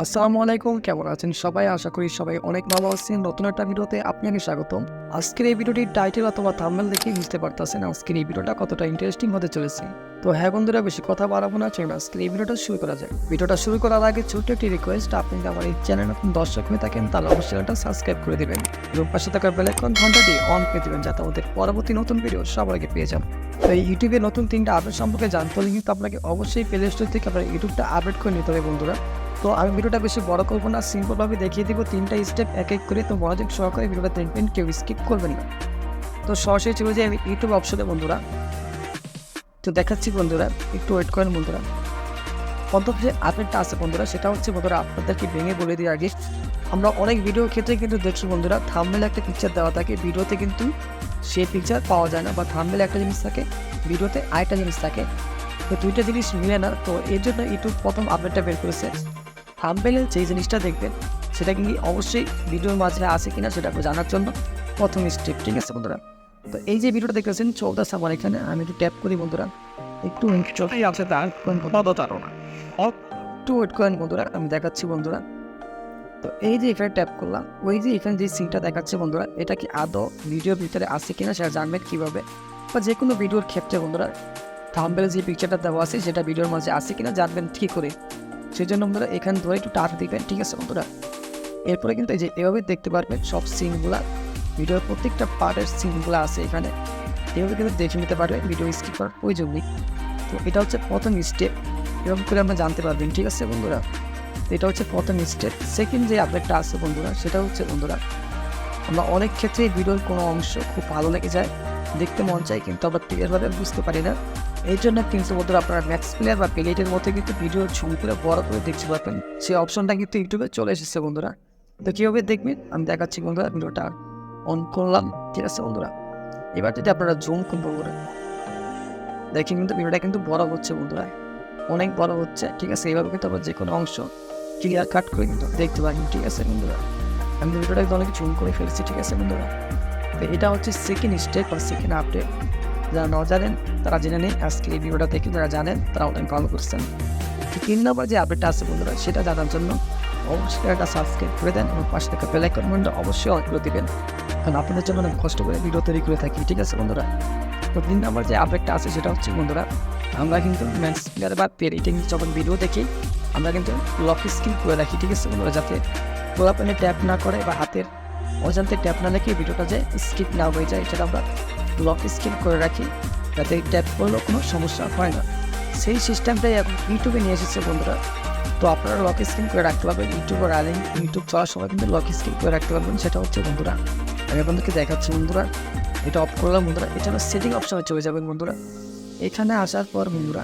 আসসালামু আলাইকুম, কেমন আছেন সবাই? আশা করি সবাই অনেক ভালো আছেন। নতুন একটা ভিডিওতে আপনাকে স্বাগতম। আজকের এই ভিডিওটির টাইটেল অথবা থাম্বনেল দেখে বুঝতে পারতেছেন আজকের এই ভিডিওটা কতটা ইন্টারেস্টিং হতে চলেছে। তো হ্যাঁ বন্ধুরা, বেশি কথা বাড়াবো না, চলুন আজকের এই ভিডিওটা শুরু করা যায়। ভিডিওটা শুরু করার আগে ছোট্ট একটি রিকোয়েস্ট, আপনি যদি আমার এই চ্যানেল নতুন দর্শক হয়ে থাকেন তাহলে অবশ্যই চ্যানেলটা সাবস্ক্রাইব করে দেবেন এবং পাশে থাকা বেল আইকন ঘন্টাটি অন করে দেবেন যাতে আমাদের পরবর্তী নতুন ভিডিও সবার আগে পেয়ে যান। তো এই ইউটিউবে নতুন 3টা আপডেট সম্পর্কে জানতে হলে কিন্তু আপনাকে অবশ্যই প্লে স্টোর থেকে আপনার ইউটিউবটা আপডেট করে নিতে হবে বন্ধুরা। তো আমি ভিডিওটা বেশি বড় করবো না, সিম্পলভাবে দেখিয়ে দিব 3টা স্টেপ এক এক করে। তো মনোযোগ সহকারে ভিডিওটা দেখবেন, কেউ স্কিপ করবেন না। তো সরাসরি চলে যাই আমি ইউটিউব অপশনে বন্ধুরা। তো দেখাচ্ছি বন্ধুরা, একটু ওয়েট করেন বন্ধুরা। প্রথম যে আপডেটটা আছে বন্ধুরা, সেটা হচ্ছে বন্ধুরা আপনাদেরকে ভেঙে বলে দিয়ে আগে, আমরা অনেক ভিডিও ক্ষেত্রে কিন্তু দেখছি বন্ধুরা থাম্বনেলে একটা পিকচার দেওয়া থাকে, ভিডিওতে কিন্তু সেই পিকচার পাওয়া যায় না, বা থাম্বনেলে একটা জিনিস থাকে, ভিডিওতে আরেকটা জিনিস থাকে। তো দুইটা জিনিস মিলে না। তো এর জন্য ইউটিউব প্রথম আপডেটটা বের করেছে। থাম্বনেলে যেই জিনিসটা দেখবেন সেটা কিন্তু অবশ্যই ভিডিওর মাঝে আছে কিনা সেটা জানার জন্য প্রথম স্টেপ, ঠিক আছে বন্ধুরা। তো এই যে ভিডিওটা দেখতেছেন চলতেছে আমার এখানে, আমি একটু ট্যাপ করি বন্ধুরা, একটু চলতেই আছে তার একটু ওয়েট করেন বন্ধুরা, আমি দেখাচ্ছি বন্ধুরা। তো এই যে এখানে ট্যাপ করলাম, ওই যে এখানে যে সিনটা দেখাচ্ছে বন্ধুরা, এটা কি আদৌ ভিডিওর ভিতরে আছে কিনা সেটা জানবেন কীভাবে, বা যে কোনো ভিডিওর ক্ষেত্রে বন্ধুরা থাম্বনেলে যে পিকচারটা দেওয়া আছে সেটা ভিডিওর মাঝে আছে কিনা জানবেন কী করে। সেই জন্য বন্ধুরা এখানে ধরে একটু টাচ দিবেন, ঠিক আছে বন্ধুরা। এরপরে কিন্তু এই যে এভাবে দেখতে পারবেন সব সিনগুলা, ভিডিওর প্রত্যেকটা পার্টের সিনগুলো আছে এখানে, এভাবে কিন্তু দেখে নিতে পারবেন, ভিডিও স্কিপ করার প্রয়োজন নেই। তো এটা হচ্ছে প্রথম স্টেপ, এরকম করে আমরা জানতে পারবেন, ঠিক আছে বন্ধুরা। তো এটা হচ্ছে প্রথম স্টেপ। সেকেন্ড যে আপডেটটা আছে বন্ধুরা, সেটা হচ্ছে বন্ধুরা আমরা অনেক ক্ষেত্রে ভিডিওর কোনো অংশ খুব ভালো লেগে যায়, দেখতে মন চায়, কিন্তু আমরা ক্লিয়ারভাবে বুঝতে পারি না। এই জন্য কিন্তু বন্ধুরা আপনারা ম্যাক্স প্লেয়ার বা প্লেটের মধ্যে কিন্তু ভিডিও ছবি করে বড় করে দেখতে পারবেন, সেই অপশনটা কিন্তু ইউটিউবে চলে এসেছে বন্ধুরা। তো কীভাবে দেখবেন আমি দেখাচ্ছি বন্ধুরা, ভিডিওটা অন করলাম, ঠিক আছে বন্ধুরা। এবার যদি আপনারা জুম করবো বন্ধুরা, দেখেন কিন্তু ভিডিওটা কিন্তু বড় হচ্ছে বন্ধুরা, অনেক বড় হচ্ছে, ঠিক আছে। এইভাবে কিন্তু আবার যে কোনো অংশ ক্লিয়ার কাট করে কিন্তু দেখতে পারেন, ঠিক আছে বন্ধুরা। আমি ভিডিওটা একদম অনেক জুম করে ফেলছি, ঠিক আছে বন্ধুরা। তো এটা হচ্ছে সেকেন্ড স্টেপ বা সেকেন্ড আপডেট। যারা না জানেন তারা জেনে নেই আজকে এই ভিডিওটা দেখে, যারা জানেন তারা অনেক ভালো করছেন। তো 3 নম্বর যে আপডেটটা আছে বন্ধুরা, সেটা জানার জন্য অবশ্যই একটা সাবস্ক্রাইব করে দেন এবং পাশে থাকা বেল আইকনটা অবশ্যই অন করে দেবেন, কারণ আপনাদের জন্য অনেক কষ্ট করে ভিডিও তৈরি করে থাকি, ঠিক আছে বন্ধুরা। তো 3 নম্বর যে আপডেটটা আছে সেটা হচ্ছে বন্ধুরা, আমরা কিন্তু ম্যাক্স প্লেয়ার বা পেরিটিং যখন ভিডিও দেখি আমরা কিন্তু লক স্ক্রিন করে রাখি, ঠিক আছে বন্ধুরা, যাতে গোলাপেনে ট্যাপ না করে বা হাতের অজান্তে ট্যাপ না লেগে ভিডিওটা যে স্কিপ না হয়ে যায়, সেটা আমরা লক স্ক্রিন করে রাখি, যাতে ট্যাপ করলেও কোনো সমস্যা হয় না। সেই সিস্টেমটাই এখন ইউটিউবে নিয়ে এসেছে বন্ধুরা। তো আপনারা লক স্ক্রিন করে রাখতে পারবেন, ইউটিউবে রানিং ইউটিউব চলার সময় কিন্তু লক স্ক্রিন করে রাখতে পারবেন। সেটা হচ্ছে বন্ধুরা আমি আপনাদেরকে দেখাচ্ছি বন্ধুরা, এটা অফ করলাম বন্ধুরা। এটা হলো সেটিং অপশনে চলে যাবেন বন্ধুরা। এখানে আসার পর বন্ধুরা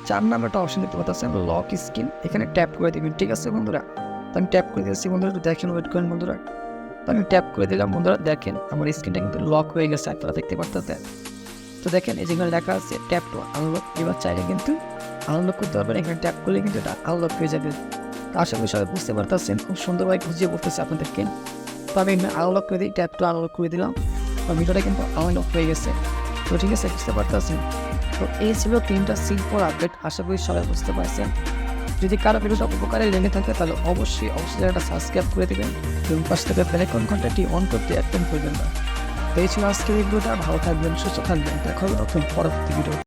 4 নাম্বারটা অপশন দেখতে পাচ্ছেন লক স্ক্রিন, এখানে ট্যাপ করে দেবেন, ঠিক আছে বন্ধুরা। তো আমি ট্যাপ করে দিয়েছি বন্ধুরা, একটু দেখেন, ওয়েট করেন বন্ধুরা। তো আমি ট্যাপ করে দিলাম বন্ধুরা, দেখেন আমার স্ক্রিনটা কিন্তু লক হয়ে গেছে, আপনারা দেখতে পাচ্ছেন। তো দেখেন এই যেখানে লেখা আছে ট্যাপ টু আনলক, এবার চাইলে কিন্তু আনলক করতে পারবেন, এখানে ট্যাপ করলে কিন্তু এটা আনলক হয়ে যাবে। তো আশা করি সবাই বুঝতে পারতেছেন, খুব সুন্দরভাবে বুঝিয়ে বলতেছে আপনাদেরকে। তো আমি আনলক করে দিই, ট্যাপ টু আনলক করে দিলাম, তো ভিডিওটা কিন্তু আনলক হয়ে গেছে। তো ঠিক আছে, বুঝতে পারতেছেন। তো এই ছিল 3টা সিম্পল আপডেট, আশা করি সবাই বুঝতে পারছেন। যদি কারো ভিডিওটা উপকারে লেগে থাকে তাহলে অবশ্যই একটা সাবস্ক্রাইব করে দেবেন এবং পাশে থেকে বেল আইকন ঘন্টাটি অন করতে একদম ভুলবেন না। তো এই ছিল আজকের এই ভিডিওটা, ভালো থাকবেন, সুস্থ থাকবেন, দেখা হবে নতুন পরবর্তী ভিডিও।